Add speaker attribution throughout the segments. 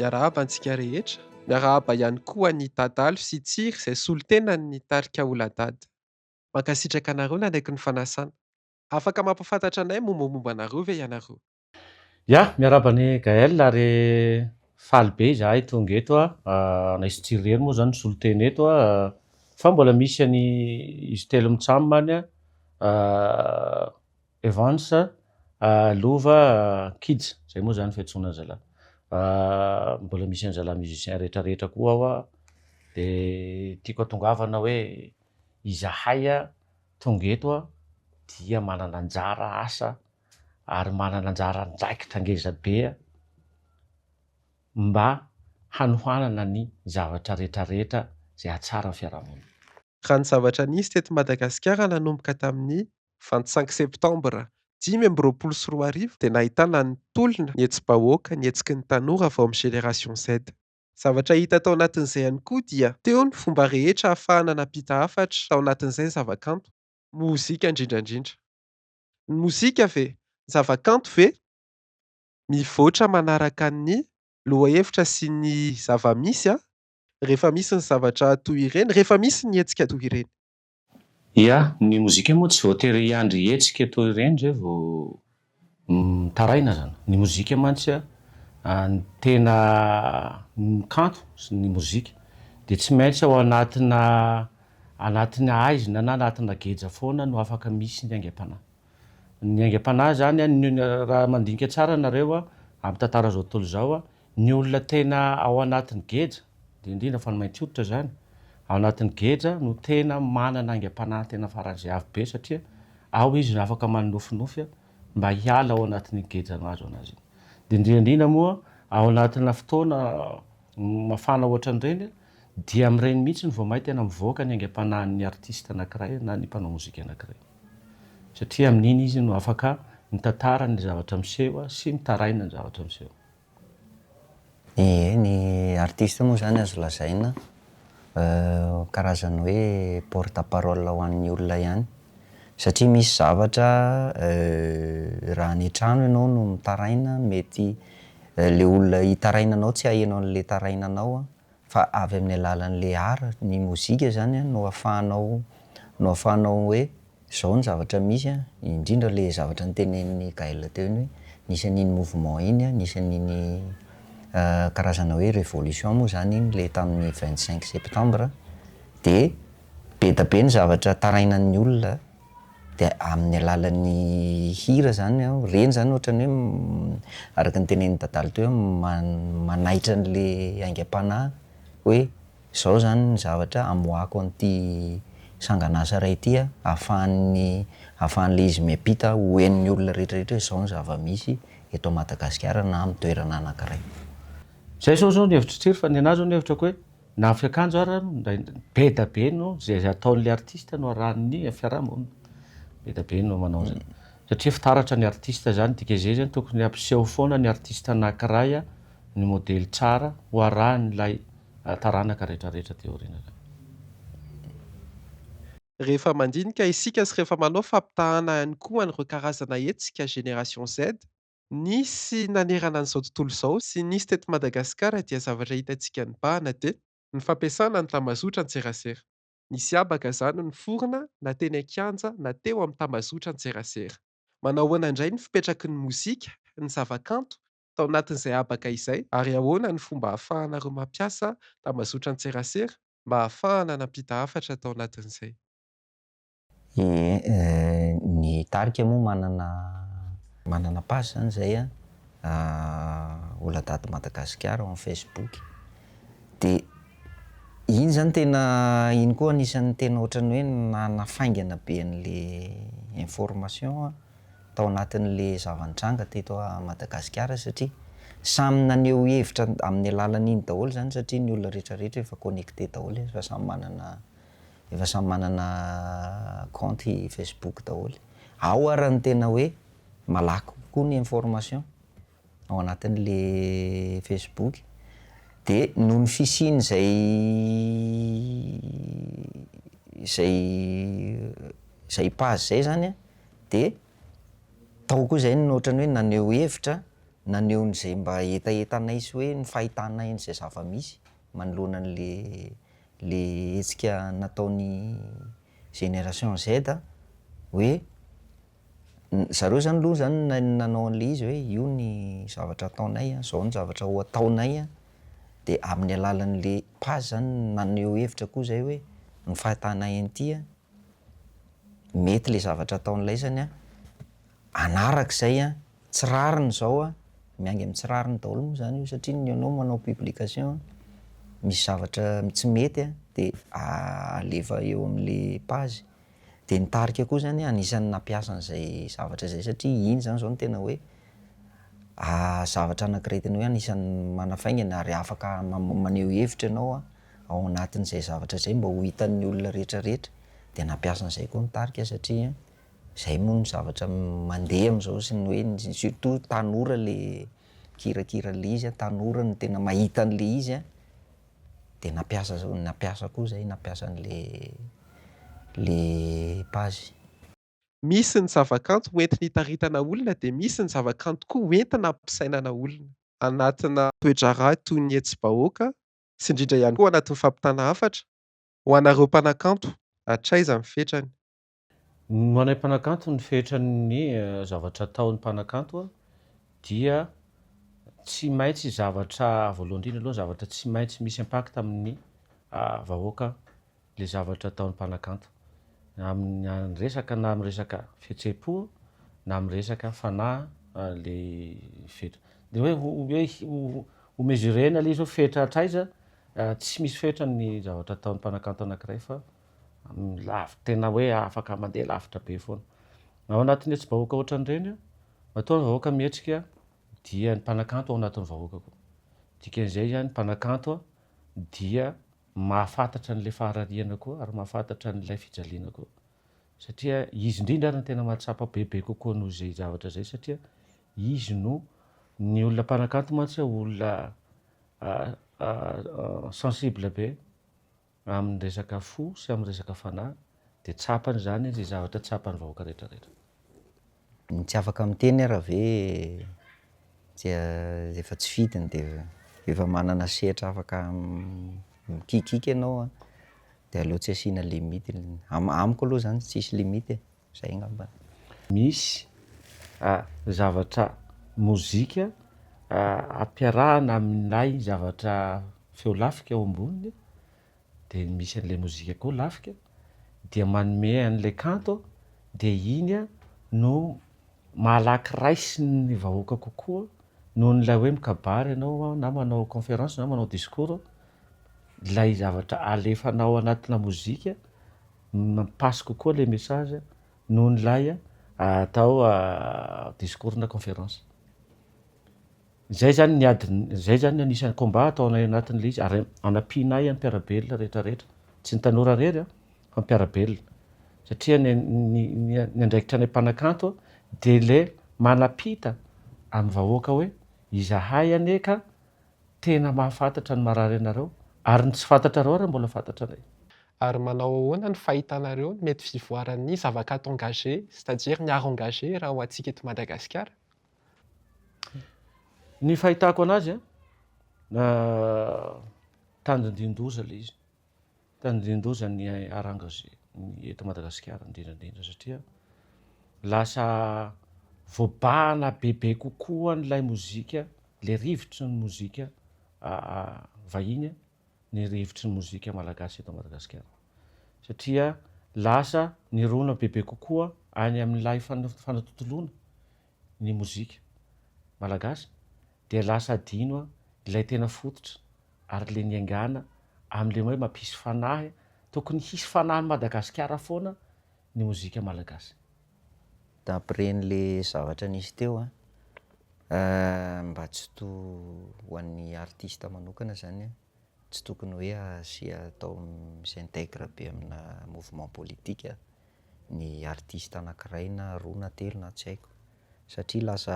Speaker 1: Miarahaba antsika rehetra, miarahaba ihany koa ny tantalo sy tsiry izay solo-tena ny tarika ola-dady. Mankasitraka anareo nanaiky ny fanasana. Afaka mampafantatra anay mombamomba anareo ve ianareo?
Speaker 2: Ya, miarahaba ny Gaël ary faly be izahay tonga eto naisy tsiry moa zany solo-teny eto fa mbola misy izy telo mitsamany Evans, Lova, Kids, zay moa zany fiantsoana zalahy. Mbola misy an'zalahy musicien rehetrarehetra koa ao de tiako hatongavana hoe izahay tonga eto dia manana anjara asa ary manana anjara andraikitra ngeza be mba hanohanana ny zavatra rehetrarehetra zay hatsara ny fiarahamonina.
Speaker 1: Raha ny zavatra nisy teto Madagasikara nanomboka tamin'ny 25 septambra 2024 dia nahitana ny tolona, ny hetsy-bahoaka, ny hetsiky ny tanora avy ao amin'ny Génération Z. Zavatra hita tao anatin'izay ihany koa dia teo ny fomba rehetra ahafahana nampita hafatra tao anatin'izay ny zavakanto, mozika indrindrandrindra. Ny mozika ve? Ny zavakanto ve? Mivoatra manaraka ny lohahevitra sy ny zava-misy rehefa misy ny zavatra toy ireny, rehefa misy ny hetsika toy ireny.
Speaker 2: Ia, ny mozika moa tsy voatery hiandry hetsika toy ireny zay vao taraina zany. Ny mozika mantsy ny tena kanto sy ny mozika de tsy maintsy ao anatin'ny aizina na anatina geja foana no afaka misy ny aingam-panahy. Ny aingam-panahy zany raha mandinika tsara nareo amin'ny tantara zao tontolo zao ny olona tena ao anatin'ny geja de indrindra fa ny mainty hoditra zany ao anatin'ny geja no tena manana aingam-panahy tena faran'izay avo be satria ao izy no afaka manofinofy mba hiala ao anatin'ny geja mahazo anazy. De indrindra moa ao anatina fotoana mafana ohatran'ireny dia amin'ireny mihitsy vao mahita tena mivoaka ny aingam-panahin'ny artiste anankiray na ny mpanao mozika anankiray. Satria amin'iny izy no afaka mitantara ny zavatra miseho sy mitaraina ny zavatra miseho.
Speaker 3: Ny artiste moa zany azo lazaina karazany hoe porte-parole ho an'ny olona ihany satria misy zavatra raha ny trano ianao no mitaraina mety le olona hitarainanao tsy hahenao an'le tarainanao fa avy amin'ny alalan'le art, ny mozika zany no ahafahanao hoe zao ny zavatra misy indrindra le zavatra nitenen'ny Gaël teo iny hoe nisy an'iny mouvement iny nisy an'iny karazana hoe révolution moa zany iny le tamin'ny 25 septembre de be da be ny zavatra tarainan'ny olona de amin'ny alalan'ny hira zany reny zany ohatran'ny hoe araka ny tenen'ny Dadalo teo manaitra an'le aingam-panahy hoe zao zany ny zavatra amoahako an'ity sangan'asa ray ity ahafahan'le izy miampita ho hen'ny olona rehetrarehetra hoe zao ny zava-misy eto Madagasikara na amin'ny toerana anankiray.
Speaker 2: Zay zao ny hevitro tsiry fa ny anazy zao ny hevitrako hoe na fiakanjo ary be da be no zay ataon'le artiste no arahan'ny fiarahamonina. Be da be no manao zany. Satria fitaratra ny artiste zany dikan'izay zany tokony ampiseho foana ny artiste anankiray ny modely tsara ho arahan'ilay taranaka rehetrarehetra teo aoriana.
Speaker 1: Rehefa mandinika isika sy rehefa manao fampitahana ihany koa an'ireo karazana hetsika Génération Z, nisy nanerana an'izao tontolo izao sy nisy teto Madagasikara dia zavatra hitantsika nibahana dia ny fampiasana ny tambazotra an-tserasera. Nisy abaka zany ny forona na teny an-kianja na teo amin'ny tambazotra an-tserasera. Manao ahoana indray ny fipetraky ny mozika, ny zavakanto tao anatin'izay abaka izay ary ahoana ny fomba ahafahanareo mampiasa tambazotra an-tserasera mba ahafahana nampita hafatra tao anatin'izay.
Speaker 3: Ny tarika moa manana page zany zay ola-dady Madagasikara ao amin'ny Facebook de iny zany tena iny koa anisan'ny tena ohatran'ny hoe nafaingana be an'le information tao anatin'le zava-nitranga teto Madagasikara satria samy naneho hevitra amin'ny alalan'iny daholo zany satria ny olona rehetrarehetra efa connecté daholo efa samy manana compte Facebook daholo. Ao ary ny tena hoe malaky kokoa ny information ao anatin'le Facebook de noho ny fisiany zay page zay zany de tao koa zay ny ohatran'ny hoe naneho hevitra naneon'izay mba etaetanay sy hoe ny fahitanay n'izay zava-misy manoloana le hetsika nataony génération Z hoe zareo zany aloha zany nanao an'le izy hoe io ny zavatra ataonay zao ny zavatra ho ataonay de amin'ny alalan'le page zany naneho hevitra koa zay hoe ny fahitanay an'ity mety le zavatra ataon'lay zany anarak'izay tsy rariny zao miangy amin'ny tsy rariny daholo moa zany io satria ny ianao manao publication misy zavatra tsy mety de alefa eo amin'le page de nitarika koa zany anisan'ny nampiasa an'izay zavatra zay satria iny zany zao no tena hoe zavatra anankiray tena hoe anisan'ny manafaingana ary afaka maneho hevitra ianao ao anatin'izay zavatra zay mba ho hitan'ny olona rehetrarehetra de nampiasa an'izay koa nitarika satria zay moa ny zavatra mandeha am'izao sy ny hoe surtout tanora le kirakira le izy tanora no tena mahita an'le izy de nampiasa koa zay nampiasa le page.
Speaker 1: Misy ny zavakanto hoentina hitaritana olona de misy ny zavakanto koa hoentina hampisainana olona. Anatina toe-draharaha toy ny hetsy-bahoaka sy indrindra ihany koa anatin'ny fampitana hafatra ho anareo mpanakanto hatraiza ny fetrany?
Speaker 2: Ho anay mpanakanto ny fetrany zavatra ataon'ny mpanakanto dia tsy maintsy zavatra voalohany indrindra aloha zavatra tsy maintsy misy impact amin'ny vahoaka le zavatra ataon'ny mpanakanto amin'ny resaka na amin'ny resaka fihetseham-po na amin'ny resaka fanahy le fetra de hoe ho mesurena le izy hoe fetra hatraiza tsy misy fetra ny zavatra ataon'ny mpanakanto anankiray fa tena hoe afaka mandeha lavitra be foana. Ao anatin'ny hetsy-bahoaka ohatran'ireny matoa ny vahoaka mihetsika dia ny mpanakanto ao anatin'ny vahoaka koa. Dikan'izay zany mpanakanto dia mahafantatra an'ilay faharariana koa ary mahafantatra an'ilay fijaliana koa. Satria izy indrindra ary ny tena mahatsapa bebe kokoa noho izay zavatra zay satria izy no ny olona mpanakanto mantsy olona sensible be amin'ny resaka fo sy amin'ny resaka fanahy de tsapany zany zay zavatra tsapany vahoaka rehetrarehetra.
Speaker 3: Tsy afaka miteny raha ve efa tsy fidiny de efa manana sehatra afaka mikikika ianao de aleo tsy asiana limite amiko aloha zany tsisy limite zay angamba.
Speaker 2: Misy zavatra mozika ampiarahana aminay zavatra feo lafika eo amboniny de misy an'le mozika koa lafika dia manome an'le kanto de iny no malaky raisy ny vahoaka kokoa noho n'ilay hoe mikabary ianao na manao conférence na manao discours lay zavatra alefanao anatina mozika mampasy kokoa le message noho n'lay atao discours na conférence. Zay zany ny adiny zay zany anisan'ny combat ataonay anatin'le izy ary anampianay amin'ny mpiarabelona rehetrarehetra tsy ny tanora rery fa mpiarabelona satria ny andraikitra ny mpanakanto de le manapita amin'ny vahoaka hoe izahay ane ka tena mahafantatra ny marary anareo ary ny tsy fantatrareo ary mbola fantatra anay.
Speaker 1: Ary manao ahoana ny fahitanareo ny mety fivoaran'ny zavakanto engagé, c'est-à-dire ny art engagé raha ho antsika eto Madagasikara?
Speaker 2: Ny fahitako anazy tandrindin-doza le izy. Tandrindin-doza ny art engagé ny eto Madagasikara indrindrandrindra satria lasa voabahana bebe kokoa n'ilay mozika, le rivotry ny mozika vahiny ny rivotry ny mozika malagasy eto Madagasikara. Satria lasa nirona bebe kokoa any amin'ilay fanatontoloana ny mozika malagasy de lasa adino ilay tena fototra ary le niaingana amin'le hoe mampisy fanahy tokony hisy fanahy ny Madagasikara foana ny mozika malagasy.
Speaker 3: D'après n'le zavatra nisy teo mba tsy ho an'ny artiste manokana zany tsy tokony hoe asia atao s'intègre be amina mouvement politique ny artiste anankiray na roa na telo na tsy haiko satria lasa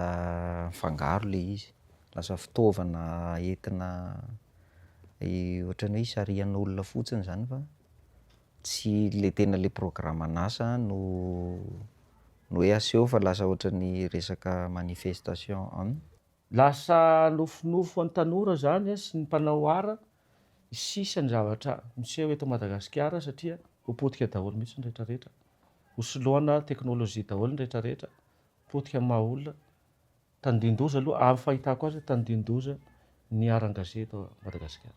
Speaker 3: fangaro le izy, lasa fitaovana entina ohatran'ny hoe hisarian'olona fotsiny zany fa tsy le tena le programme an'asa no hoe aseho fa lasa ohatran'ny resaka manifestation
Speaker 2: lasa nofinofo ny tanora zany sy ny mpanao ara sisany zavatra miseho eto Madagasikara satria potika daholo mihitsy ny rehetrarehetra, hosoloana teknôlôjia daholo ny rehetrarehetra, potika maha-olona tandin-doza aloha amin'ny fahitako azy tandin-doza ny aran-gazety eto Madagasikara.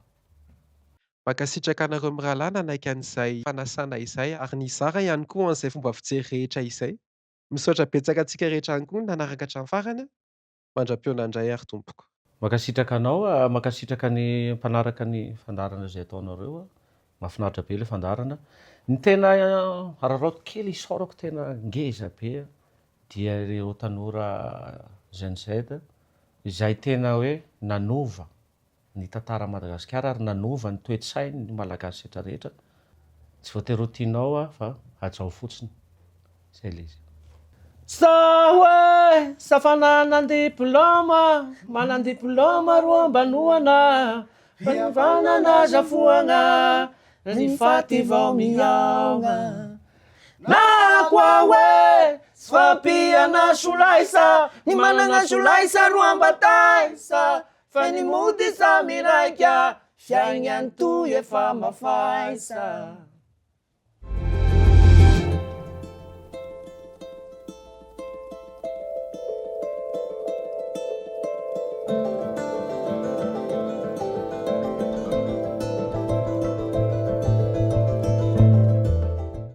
Speaker 1: Mankasitraka anareo mirahalahy nanaiky an'izay fanasana izay ary nizara ihany koa an'izay fomba fijery rehetra izay. Misaotra betsaka antsika rehetra ihany koa nanaraka hatramin'ny farany. Mandram-peo nandray ary tompoko.
Speaker 2: Mankasitraka anao, mankasitraka ny mpanaraka ny fandarana izay ataonareo. Mahafinaritra be ilay fandarana. Ny tena araraoto kely isaorako tena ngeza be dia ireo tanora Gen Z izay tena hoe nanova ny tantara Madagasikara ary nanova ny toe-tsainy ny malagasy rehetrarehetra. Tsy voatery ho tianao fa hajao fotsiny. Zay ilay izy. Sahoe safanana diplôma, manana diplôma roa ambanoana, fanovanana zafoana, ny faty vao miaona. Na koa hoe tsy fampiana solaisa, ny manana solaisa roa ambataisa, fa ny mody samy raika, fiaigna ny toy efa mafaisa.